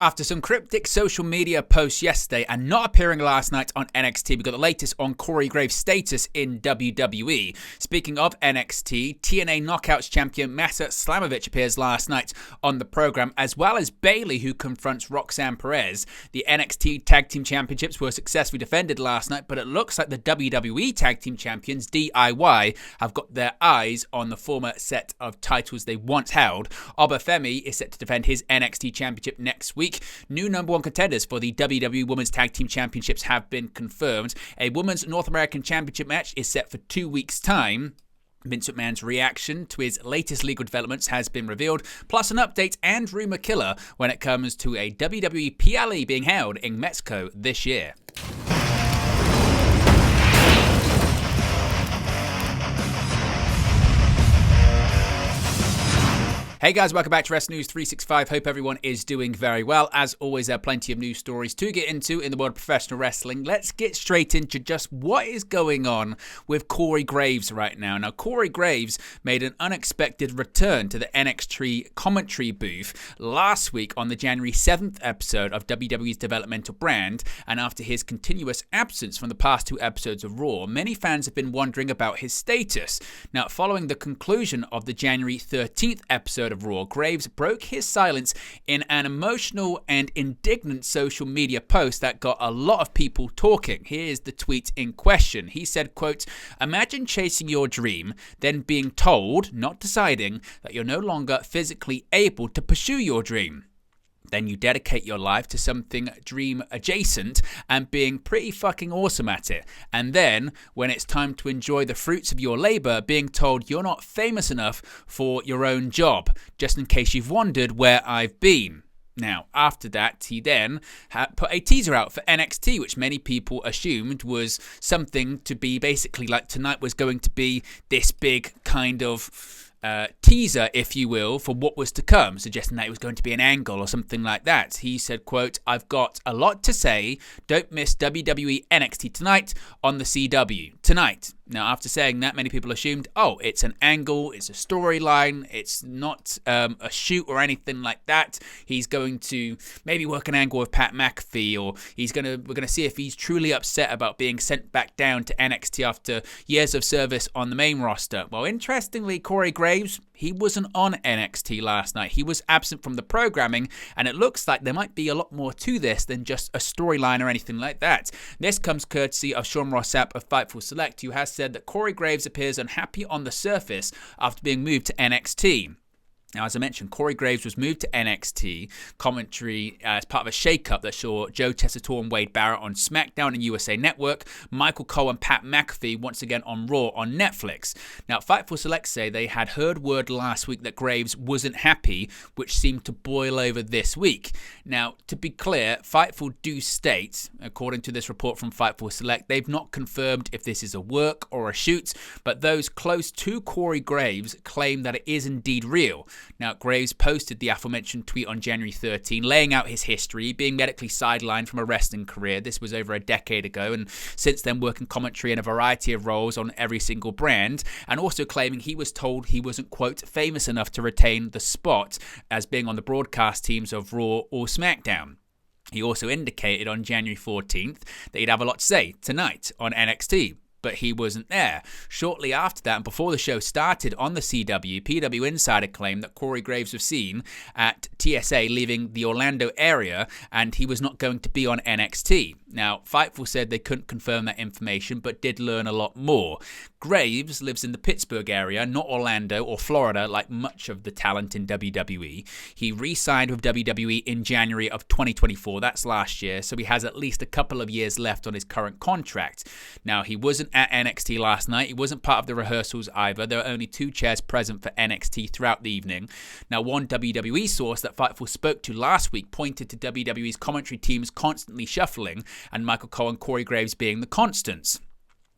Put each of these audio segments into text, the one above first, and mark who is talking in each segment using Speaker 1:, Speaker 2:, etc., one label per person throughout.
Speaker 1: After some cryptic social media posts yesterday and not appearing last night on NXT, we got the latest on Corey Graves' status in WWE. Speaking of NXT, TNA Knockouts champion Masa Slamovich appears last night on the program, as well as Bayley, who confronts Roxanne Perez. The NXT Tag Team Championships were successfully defended last night, but it looks like the WWE Tag Team Champions, DIY, have got their eyes on the former set of titles they once held. Obafemi is set to defend his NXT Championship next week. New number one contenders for the WWE Women's Tag Team Championships have been confirmed. A Women's North American Championship match is set for 2 weeks' time. Vince McMahon's reaction to his latest legal developments has been revealed, plus an update and rumor killer when it comes to a WWE PLE being held in Mexico this year. Hey guys, welcome back to Wrestling News 365. Hope everyone is doing very well. As always, there are plenty of news stories to get into in the world of professional wrestling. Let's get straight into just what is going on with Corey Graves right now. Now, Corey Graves made an unexpected return to the NXT commentary booth last week on the January 7th episode of WWE's developmental brand, and after his continuous absence from the past 2 episodes of Raw, many fans have been wondering about his status. Now, following the conclusion of the January 13th episode of Raw, Graves broke his silence in an emotional and indignant social media post that got a lot of people talking. Here's the tweet in question. He said, quote, "Imagine chasing your dream, then being told, not deciding, that you're no longer physically able to pursue your dream. Then you dedicate your life to something dream adjacent and being pretty fucking awesome at it. And then, when it's time to enjoy the fruits of your labor, being told you're not famous enough for your own job, just in case you've wondered where I've been." Now, after that, he then put a teaser out for NXT, which many people assumed was something to be basically like tonight was going to be this big kind of teaser, if you will, for what was to come, suggesting that it was going to be an angle or something like that. He said, quote, "I've got a lot to say. Don't miss WWE NXT tonight on the CW. Tonight." Now, after saying that, many people assumed, oh, it's an angle, it's a storyline, it's not a shoot or anything like that. He's going to maybe work an angle with Pat McAfee, or we're gonna see if he's truly upset about being sent back down to NXT after years of service on the main roster. Well, interestingly, Corey Graves, he wasn't on NXT last night. He was absent from the programming, and it looks like there might be a lot more to this than just a storyline or anything like that. This comes courtesy of Sean Ross Sapp of Fightful Select, who has said that Corey Graves appears unhappy on the surface after being moved to NXT. Now, as I mentioned, Corey Graves was moved to NXT commentary as part of a shake-up that saw Joe Tessitore and Wade Barrett on SmackDown and USA Network, Michael Cole and Pat McAfee once again on Raw on Netflix. Now, Fightful Select say they had heard word last week that Graves wasn't happy, which seemed to boil over this week. Now, to be clear, Fightful do state, according to this report from Fightful Select, they've not confirmed if this is a work or a shoot, but those close to Corey Graves claim that it is indeed real. Now, Graves posted the aforementioned tweet on January 13, laying out his history, being medically sidelined from a wrestling career. This was over a decade ago, and since then working commentary in a variety of roles on every single brand, and also claiming he was told he wasn't, quote, famous enough to retain the spot as being on the broadcast teams of Raw or SmackDown. He also indicated on January 14th that he'd have a lot to say tonight on NXT. But he wasn't there. Shortly after that, and before the show started on the CW, PW Insider claimed that Corey Graves was seen at TSA leaving the Orlando area, and he was not going to be on NXT. Now, Fightful said they couldn't confirm that information, but did learn a lot more. Graves lives in the Pittsburgh area, not Orlando or Florida, like much of the talent in WWE. He re-signed with WWE in January of 2024, that's last year, so he has at least a couple of years left on his current contract. Now, he wasn't at NXT last night. He wasn't part of the rehearsals either. There were only 2 chairs present for NXT throughout the evening. Now, one WWE source that Fightful spoke to last week pointed to WWE's commentary teams constantly shuffling, and Michael Cole and Corey Graves being the constants.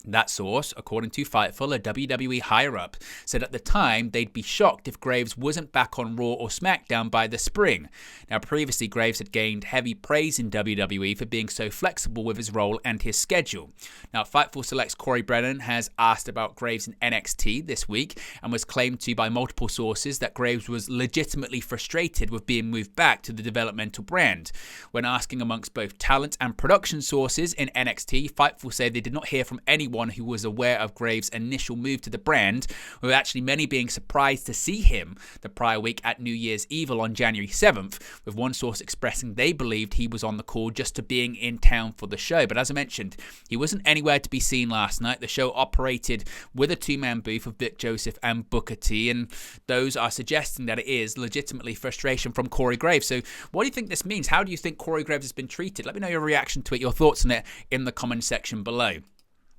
Speaker 1: That source, according to Fightful, a WWE higher-up, said at the time they'd be shocked if Graves wasn't back on Raw or SmackDown by the spring. Now, previously, Graves had gained heavy praise in WWE for being so flexible with his role and his schedule. Now, Fightful Select's Corey Brennan has asked about Graves in NXT this week and was claimed to by multiple sources that Graves was legitimately frustrated with being moved back to the developmental brand. When asking amongst both talent and production sources in NXT, Fightful said they did not hear from anyone who was aware of Graves' initial move to the brand, with actually many being surprised to see him the prior week at New Year's Eve on January 7th, with one source expressing they believed he was on the call just to being in town for the show. But as I mentioned, he wasn't anywhere to be seen last night. The show operated with a two-man booth of Vic Joseph and Booker T, and those are suggesting that it is legitimately frustration from Corey Graves. So what do you think this means? How do you think Corey Graves has been treated? Let me know your reaction to it, your thoughts on it in the comment section below.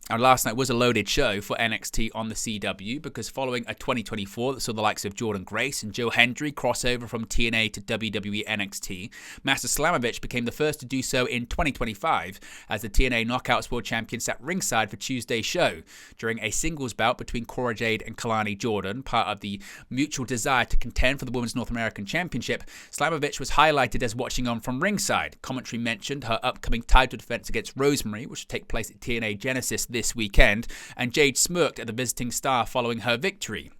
Speaker 1: And last night was a loaded show for NXT on the CW because following a 2024 that saw the likes of Jordan Grace and Joe Hendry cross over from TNA to WWE NXT, Master Slamovich became the first to do so in 2025 as the TNA Knockouts World Champion sat ringside for Tuesday's show. During a singles bout between Cora Jade and Kalani Jordan, part of the mutual desire to contend for the Women's North American Championship, Slamovich was highlighted as watching on from ringside. Commentary mentioned her upcoming title defense against Rosemary, which will take place at TNA Genesis this weekend, and Jade smirked at the visiting star following her victory.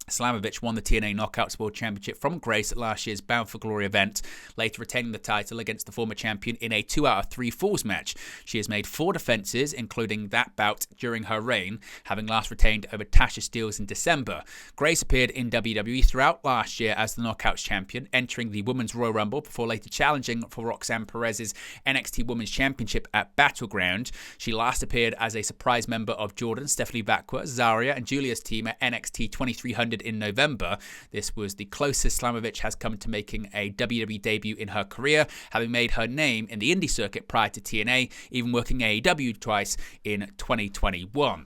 Speaker 1: Slamovich won the TNA Knockouts World Championship from Grace at last year's Bound for Glory event, later retaining the title against the former champion in a 2 out of 3 falls match. She has made 4 defenses, including that bout during her reign, having last retained over Tasha Steelz in December. Grace appeared in WWE throughout last year as the Knockouts champion, entering the Women's Royal Rumble before later challenging for Roxanne Perez's NXT Women's Championship at Battleground. She last appeared as a surprise member of Jordan, Stephanie Bakwa, Zarya, and Julia's team at NXT 2300 in November. This was the closest Slamovich has come to making a WWE debut in her career, having made her name in the indie circuit prior to TNA, even working AEW twice in 2021.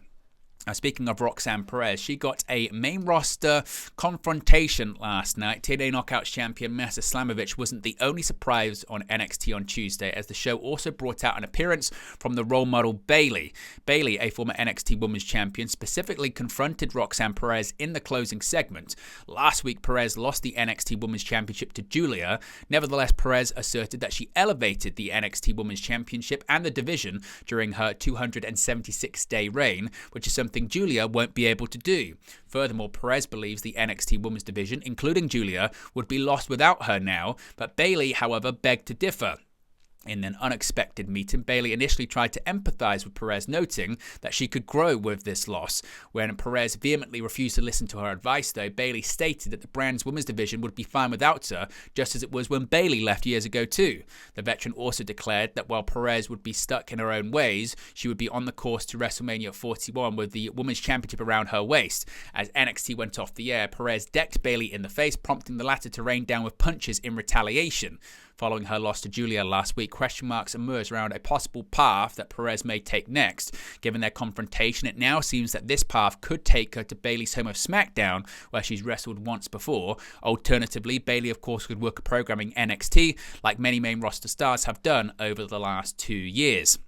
Speaker 1: Now, speaking of Roxanne Perez, she got a main roster confrontation last night. TNA Knockouts champion Master Slamovich wasn't the only surprise on NXT on Tuesday, as the show also brought out an appearance from the role model Bayley. Bayley, a former NXT Women's Champion, specifically confronted Roxanne Perez in the closing segment. Last week, Perez lost the NXT Women's Championship to Julia. Nevertheless, Perez asserted that she elevated the NXT Women's Championship and the division during her 276-day reign, which is something Julia won't be able to do. Furthermore, Perez believes the NXT Women's division, including Julia, would be lost without her now, but Bayley, however, begged to differ. In an unexpected meeting, Bayley initially tried to empathize with Perez, noting that she could grow with this loss. When Perez vehemently refused to listen to her advice, though, Bayley stated that the brand's women's division would be fine without her, just as it was when Bayley left years ago too. The veteran also declared that while Perez would be stuck in her own ways, she would be on the course to WrestleMania 41 with the Women's Championship around her waist. As NXT went off the air, Perez decked Bayley in the face, prompting the latter to rain down with punches in retaliation. Following her loss to Julia last week, question marks emerged around a possible path that Perez may take next. Given their confrontation, it now seems that this path could take her to Bayley's home of SmackDown, where she's wrestled once before. Alternatively, Bayley, of course, could work at programming NXT, like many main roster stars have done over the last 2 years.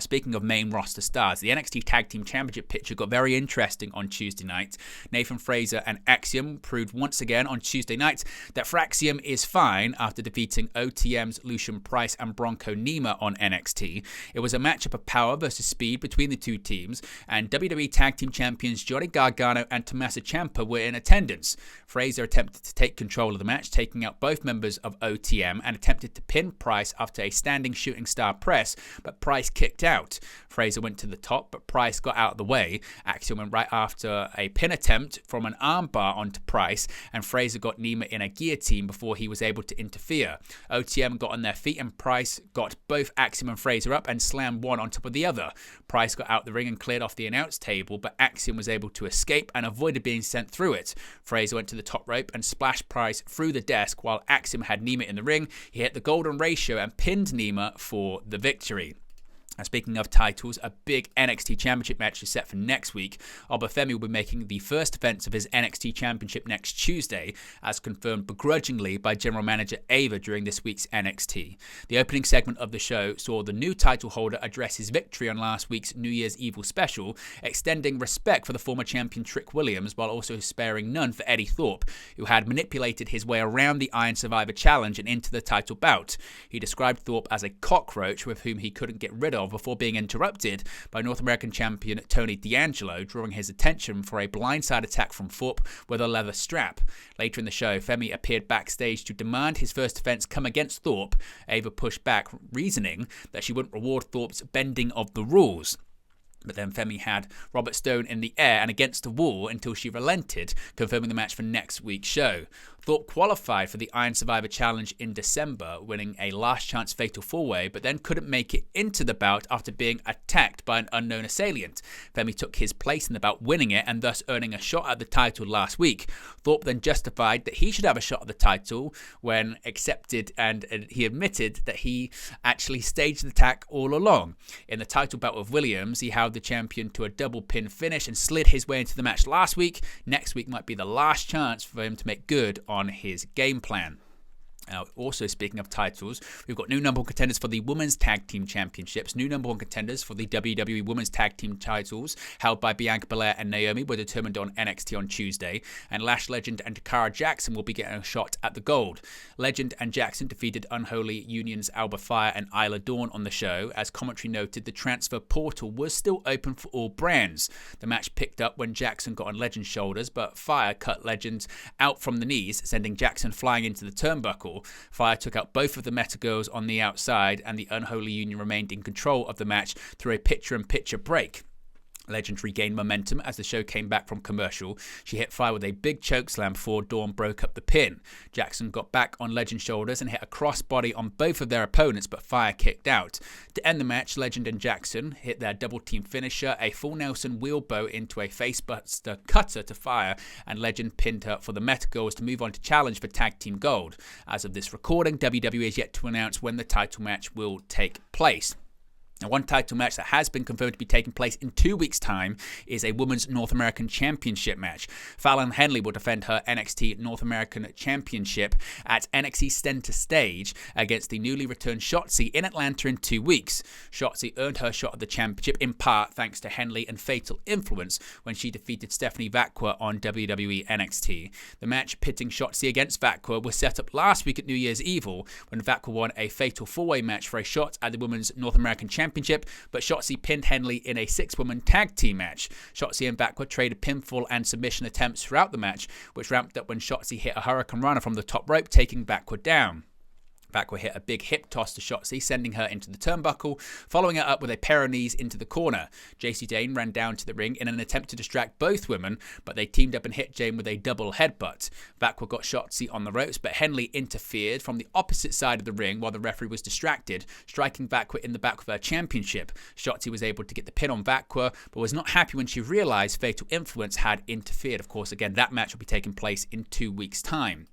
Speaker 1: Speaking of main roster stars, the NXT Tag Team Championship picture got very interesting on Tuesday night. Nathan Frazer and Axiom proved once again on Tuesday night that Fraxiom is fine after defeating OTM's Lucian Price and Bronco Nima on NXT. It was a matchup of power versus speed between the two teams, and WWE Tag Team Champions Johnny Gargano and Tommaso Ciampa were in attendance. Frazer attempted to take control of the match, taking out both members of OTM, and attempted to pin Price after a standing shooting star press, but Price kicked out. Frazer went to the top, but Price got out of the way. Axiom went right after a pin attempt from an armbar onto Price, and Frazer got Nima in a guillotine before he was able to interfere. OTM got on their feet, and Price got both Axiom and Frazer up and slammed one on top of the other. Price got out the ring and cleared off the announce table, but Axiom was able to escape and avoided being sent through it. Frazer went to the top rope and splashed Price through the desk while Axiom had Nima in the ring. He hit the golden ratio and pinned Nima for the victory. Speaking of titles, a big NXT Championship match is set for next week. Femi will be making the first defense of his NXT Championship next Tuesday, as confirmed begrudgingly by General Manager Ava during this week's NXT. The opening segment of the show saw the new title holder address his victory on last week's New Year's Evil special, extending respect for the former champion Trick Williams while also sparing none for Eddie Thorpe, who had manipulated his way around the Iron Survivor Challenge and into the title bout. He described Thorpe as a cockroach with whom he couldn't get rid of before being interrupted by North American champion Tony D'Angelo, drawing his attention for a blindside attack from Thorpe with a leather strap. Later in the show, Femi appeared backstage to demand his first defense come against Thorpe. Ava pushed back, reasoning that she wouldn't reward Thorpe's bending of the rules. But then Femi had Robert Stone in the air and against the wall until she relented, confirming the match for next week's show. Thorpe qualified for the Iron Survivor Challenge in December, winning a last-chance fatal four-way, but then couldn't make it into the bout after being attacked by an unknown assailant. Femi took his place in the bout, winning it and thus earning a shot at the title last week. Thorpe then justified that he should have a shot at the title when accepted, and he admitted that he actually staged the attack all along. In the title bout with Williams, he held the champion to a double pin finish and slid his way into the match last week. Next week might be the last chance for him to make good on his game plan. Now, also speaking of titles, we've got new number one contenders for the Women's Tag Team Championships. New number one contenders for the WWE Women's Tag Team titles, held by Bianca Belair and Naomi, were determined on NXT on Tuesday. And Lash Legend and Takara Jackson will be getting a shot at the gold. Legend and Jackson defeated Unholy Union's Alba Fire and Isla Dawn on the show. As commentary noted, the transfer portal was still open for all brands. The match picked up when Jackson got on Legend's shoulders, but Fire cut Legend out from the knees, sending Jackson flying into the turnbuckle. Fire took out both of the Meta Girls on the outside, and the Unholy Union remained in control of the match through a picture-in-picture break. Legend regained momentum as the show came back from commercial. She hit Fire with a big chokeslam before Dawn broke up the pin. Jackson got back on Legend's shoulders and hit a crossbody on both of their opponents, but Fire kicked out. To end the match, Legend and Jackson hit their double-team finisher, a full Nelson wheelbow into a facebuster cutter to Fire, and Legend pinned her for the Meta Girls to move on to challenge for Tag Team Gold. As of this recording, WWE is yet to announce when the title match will take place. Now, one title match that has been confirmed to be taking place in 2 weeks' time is a Women's North American Championship match. Fallon Henley will defend her NXT North American Championship at NXT Center Stage against the newly returned Shotzi in Atlanta in 2 weeks. Shotzi earned her shot at the championship in part thanks to Henley and Fatal Influence when she defeated Stephanie Vacqua on WWE NXT. The match pitting Shotzi against Vacqua was set up last week at New Year's Evil when Vacqua won a fatal four-way match for a shot at the Women's North American Championship, but Shotzi pinned Henley in a six-woman tag team match. Shotzi and Vacqua traded pinfall and submission attempts throughout the match, which ramped up when Shotzi hit a Hurricane Runner from the top rope, taking Vacqua down. Vacqua hit a big hip toss to Shotzi, sending her into the turnbuckle, following it up with a pair of knees into the corner. JC Jane ran down to the ring in an attempt to distract both women, but they teamed up and hit Jane with a double headbutt. Vacqua got Shotzi on the ropes, but Henley interfered from the opposite side of the ring while the referee was distracted, striking Vacqua in the back with her championship. Shotzi was able to get the pin on Vacqua, but was not happy when she realized Fatal Influence had interfered. Of course, again, that match will be taking place in 2 weeks' time.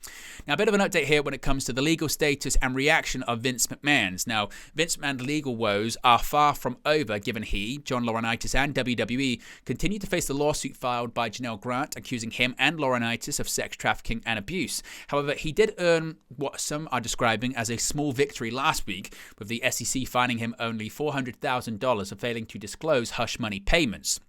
Speaker 1: Now, a bit of an update here when it comes to the legal status and reaction of Vince McMahon's. Now, Vince McMahon's legal woes are far from over, given he, John Laurinaitis, and WWE continue to face the lawsuit filed by Janelle Grant accusing him and Laurinaitis of sex trafficking and abuse. However, he did earn what some are describing as a small victory last week, with the SEC fining him only $400,000 for failing to disclose hush money payments.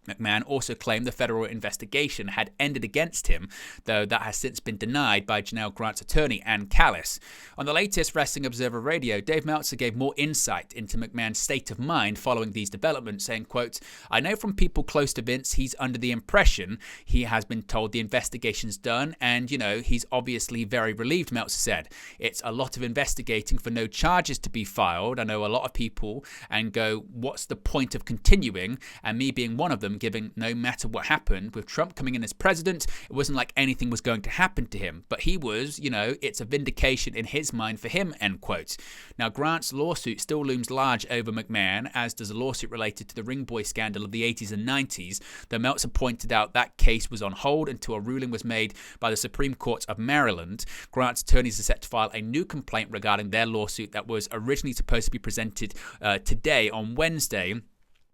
Speaker 1: McMahon also claimed the federal investigation had ended against him, though that has since been denied by Janelle Grant's attorney, Ann Callis. On the latest Wrestling Observer Radio, Dave Meltzer gave more insight into McMahon's state of mind following these developments, saying, quote, "I know from people close to Vince he's under the impression he has been told the investigation's done, and, he's obviously very relieved," Meltzer said. "It's a lot of investigating for no charges to be filed. I know a lot of people and go, what's the point of continuing? And me being one of them him, given no matter what happened, with Trump coming in as president, it wasn't like anything was going to happen to him. But he was, it's a vindication in his mind for him, end quote. Now, Grant's lawsuit still looms large over McMahon, as does a lawsuit related to the ring boy scandal of the 80s and 90s, though Meltzer pointed out that case was on hold until a ruling was made by the Supreme Court of Maryland. Grant's attorneys are set to file a new complaint regarding their lawsuit that was originally supposed to be presented today on Wednesday,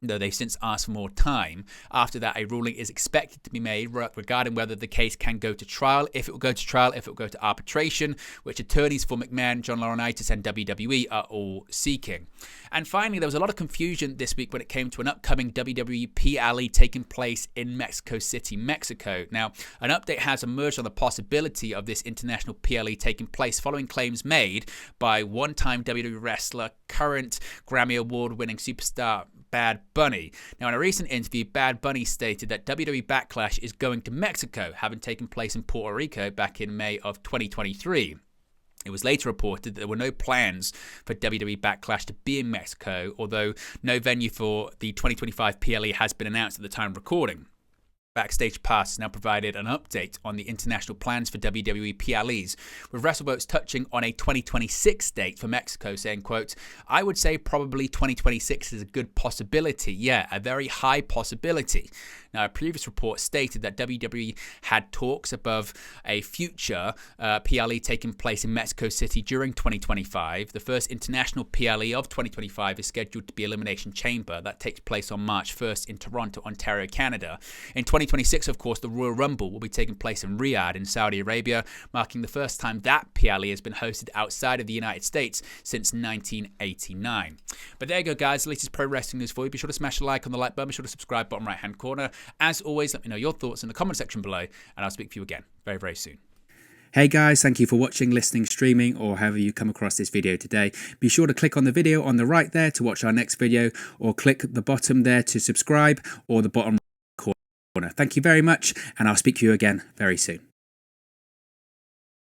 Speaker 1: though they've since asked for more time. After that, a ruling is expected to be made regarding whether the case can go to trial, if it will go to trial, if it will go to arbitration, which attorneys for McMahon, John Laurinaitis, and WWE are all seeking. And finally, there was a lot of confusion this week when it came to an upcoming WWE PLE taking place in Mexico City, Mexico. Now, an update has emerged on the possibility of this international PLE taking place following claims made by one-time WWE wrestler, current Grammy Award-winning superstar Bad Bunny. Now, in a recent interview, Bad Bunny stated that WWE Backlash is going to Mexico, having taken place in Puerto Rico back in May of 2023. It was later reported that there were no plans for WWE Backlash to be in Mexico, although no venue for the 2025 PLE has been announced at the time of recording. Backstage Pass has now provided an update on the international plans for WWE PLEs, with WrestleVotes touching on a 2026 date for Mexico, saying, quote, "I would say probably 2026 is a good possibility. Yeah, a very high possibility." Now, a previous report stated that WWE had talks above a future PLE taking place in Mexico City during 2025. The first international PLE of 2025 is scheduled to be Elimination Chamber. That takes place on March 1st in Toronto, Ontario, Canada. In 2026, of course, the Royal Rumble will be taking place in Riyadh in Saudi Arabia, marking the first time that PLE has been hosted outside of the United States since 1989. But there you go, guys. The latest pro wrestling news for you. Be sure to smash a like on the like button. Be sure to subscribe, bottom right-hand corner. As always, let me know your thoughts in the comment section below, and I'll speak to you again very, very soon.
Speaker 2: Hey guys, thank you for watching, listening, streaming, or however you come across this video today. Be sure to click on the video on the right there to watch our next video, or click the bottom there to subscribe, or the bottom corner. Thank you very much, and I'll speak to you again very soon.